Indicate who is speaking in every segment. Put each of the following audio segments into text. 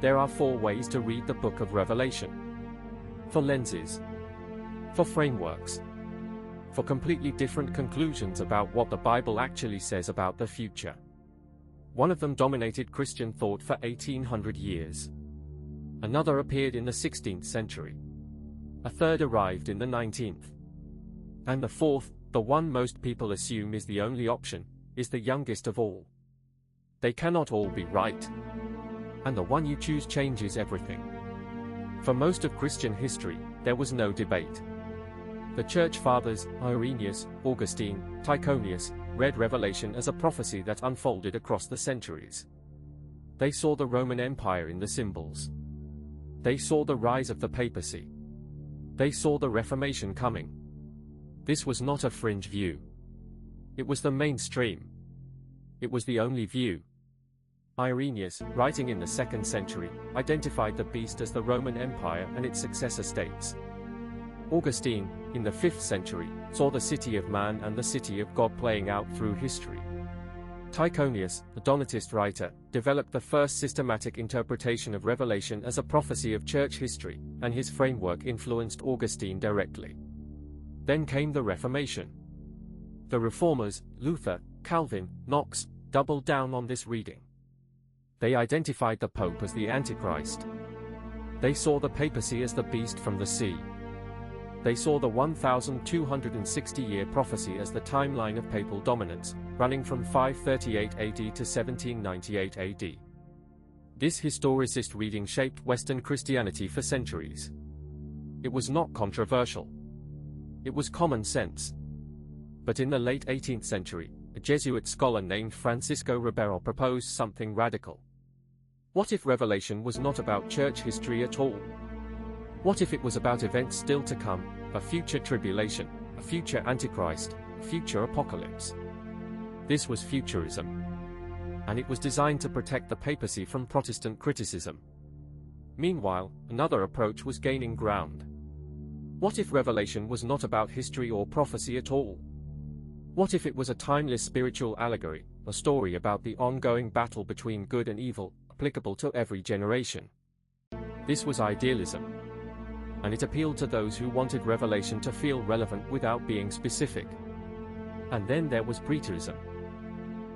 Speaker 1: There are 4 ways to read the book of Revelation. For lenses. For frameworks. For completely different conclusions about what the Bible actually says about the future. One of them dominated Christian thought for 1800 years. Another appeared in the 16th century. A third arrived in the 19th. And the fourth, the one most people assume is the only option, is the youngest of all. They cannot all be right. And the one you choose changes everything. For most of Christian history, there was no debate. The Church Fathers, Irenaeus, Augustine, Tyconius, read Revelation as a prophecy that unfolded across the centuries. They saw the Roman Empire in the symbols. They saw the rise of the papacy. They saw the Reformation coming. This was not a fringe view. It was the mainstream. It was the only view. Irenaeus, writing in the 2nd century, identified the beast as the Roman Empire and its successor states. Augustine, in the 5th century, saw the city of man and the city of God playing out through history. Tyconius, a Donatist writer, developed the first systematic interpretation of Revelation as a prophecy of church history, and his framework influenced Augustine directly. Then came the Reformation. The Reformers, Luther, Calvin, Knox, doubled down on this reading. They identified the Pope as the Antichrist. They saw the papacy as the beast from the sea. They saw the 1260-year prophecy as the timeline of papal dominance, running from 538 AD to 1798 AD. This historicist reading shaped Western Christianity for centuries. It was not controversial. It was common sense. But in the late 18th century, a Jesuit scholar named Francisco Ribeiro proposed something radical. What if Revelation was not about church history at all? What if it was about events still to come, a future tribulation, a future Antichrist, a future Apocalypse? This was futurism. And it was designed to protect the papacy from Protestant criticism. Meanwhile, another approach was gaining ground. What if Revelation was not about history or prophecy at all? What if it was a timeless spiritual allegory, a story about the ongoing battle between good and evil, applicable to every generation? This was idealism. And it appealed to those who wanted Revelation to feel relevant without being specific. And then there was preterism.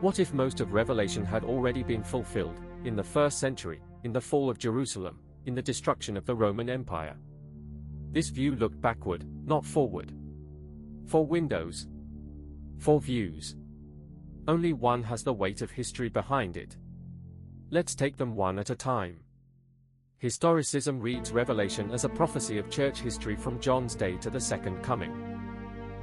Speaker 1: What if most of Revelation had already been fulfilled, in the 1st century, in the fall of Jerusalem, in the destruction of the Roman Empire? This view looked backward, not forward. 4 windows. 4 views. Only one has the weight of history behind it. Let's take them one at a time. Historicism reads Revelation as a prophecy of church history from John's day to the Second Coming.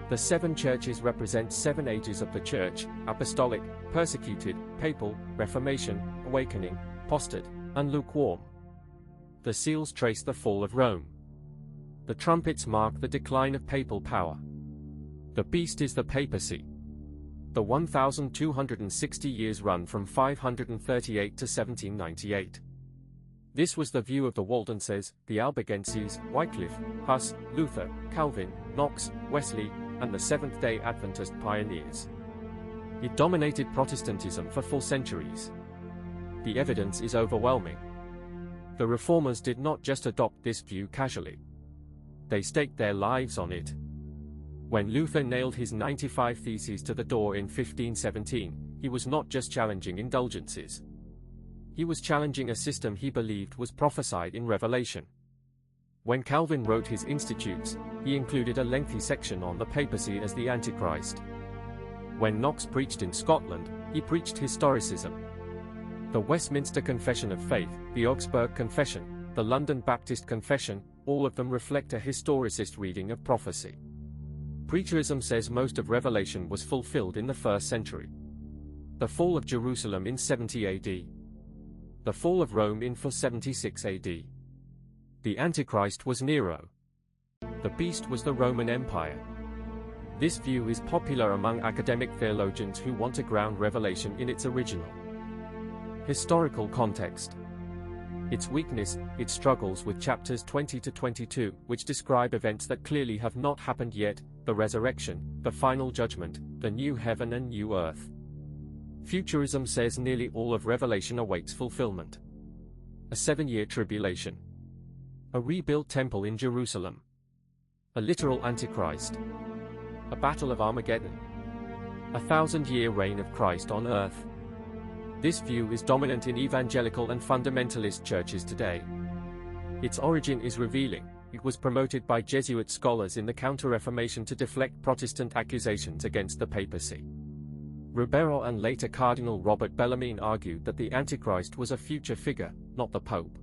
Speaker 1: The 7 churches represent 7 ages of the church: Apostolic, Persecuted, Papal, Reformation, Awakening, Apostate, and Lukewarm. The seals trace the fall of Rome. The trumpets mark the decline of papal power. The beast is the papacy. The 1260 years run from 538 to 1798. This was the view of the Waldenses, the Albigenses, Wycliffe, Huss, Luther, Calvin, Knox, Wesley, and the Seventh-day Adventist pioneers. It dominated Protestantism for 4 centuries. The evidence is overwhelming. The Reformers did not just adopt this view casually. They staked their lives on it. When Luther nailed his 95 Theses to the door in 1517, he was not just challenging indulgences. He was challenging a system he believed was prophesied in Revelation. When Calvin wrote his Institutes, he included a lengthy section on the papacy as the Antichrist. When Knox preached in Scotland, he preached historicism. The Westminster Confession of Faith, the Augsburg Confession, the London Baptist Confession, all of them reflect a historicist reading of prophecy. Preterism says most of Revelation was fulfilled in the 1st century. The fall of Jerusalem in 70 AD. The fall of Rome in 476 AD. The Antichrist was Nero. The beast was the Roman Empire. This view is popular among academic theologians who want to ground Revelation in its original historical context. Its weakness, its struggles with chapters 20 to 22, which describe events that clearly have not happened yet: the resurrection, the final judgment, the new heaven and new earth. Futurism says nearly all of Revelation awaits fulfillment. a 7-year tribulation, a rebuilt temple in Jerusalem, a literal Antichrist, a battle of Armageddon, a 1,000-year reign of Christ on earth. This view is dominant in evangelical and fundamentalist churches today. Its origin is revealing. It was promoted by Jesuit scholars in the Counter-Reformation to deflect Protestant accusations against the papacy. Ribero and later Cardinal Robert Bellarmine argued that the Antichrist was a future figure, not the Pope.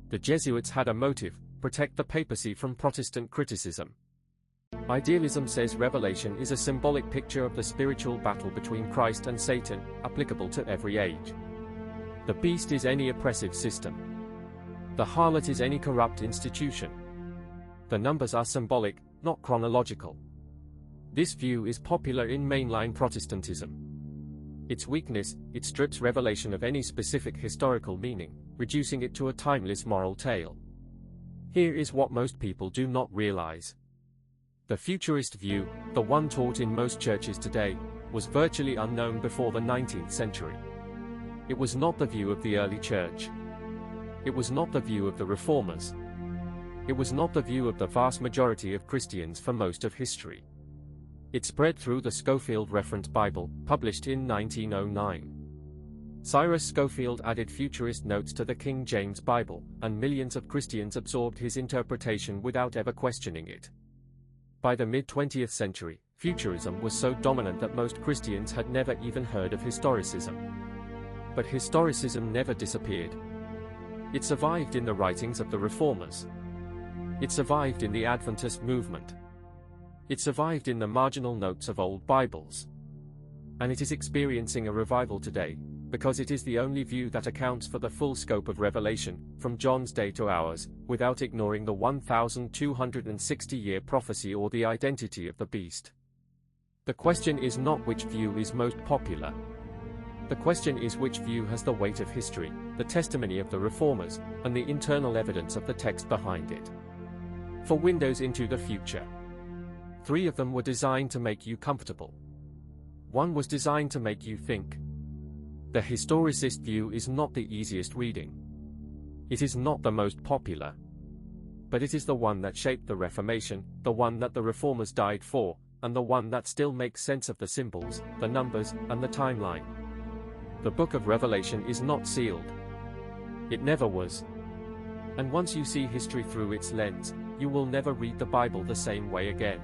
Speaker 1: The Jesuits had a motive: protect the papacy from Protestant criticism. Idealism says Revelation is a symbolic picture of the spiritual battle between Christ and Satan, applicable to every age. The beast is any oppressive system. The harlot is any corrupt institution. The numbers are symbolic, not chronological. This view is popular in mainline Protestantism. Its weakness: it strips Revelation of any specific historical meaning, reducing it to a timeless moral tale. Here is what most people do not realize. The futurist view, the one taught in most churches today, was virtually unknown before the 19th century. It was not the view of the early church. It was not the view of the Reformers. It was not the view of the vast majority of Christians for most of history. It spread through the Scofield Reference Bible, published in 1909. Cyrus Scofield added futurist notes to the King James Bible, and millions of Christians absorbed his interpretation without ever questioning it. By the mid-20th century, futurism was so dominant that most Christians had never even heard of historicism. But historicism never disappeared. It survived in the writings of the Reformers. It survived in the Adventist movement. It survived in the marginal notes of old Bibles. And it is experiencing a revival today, because it is the only view that accounts for the full scope of Revelation, from John's day to ours, without ignoring the 1,260-year prophecy or the identity of the beast. The question is not which view is most popular. The question is which view has the weight of history, the testimony of the Reformers, and the internal evidence of the text behind it. For windows into the future. 3 of them were designed to make you comfortable. 1 was designed to make you think. The historicist view is not the easiest reading. It is not the most popular. But it is the one that shaped the Reformation, the one that the Reformers died for, and the one that still makes sense of the symbols, the numbers, and the timeline. The book of Revelation is not sealed. It never was. And once you see history through its lens, you will never read the Bible the same way again.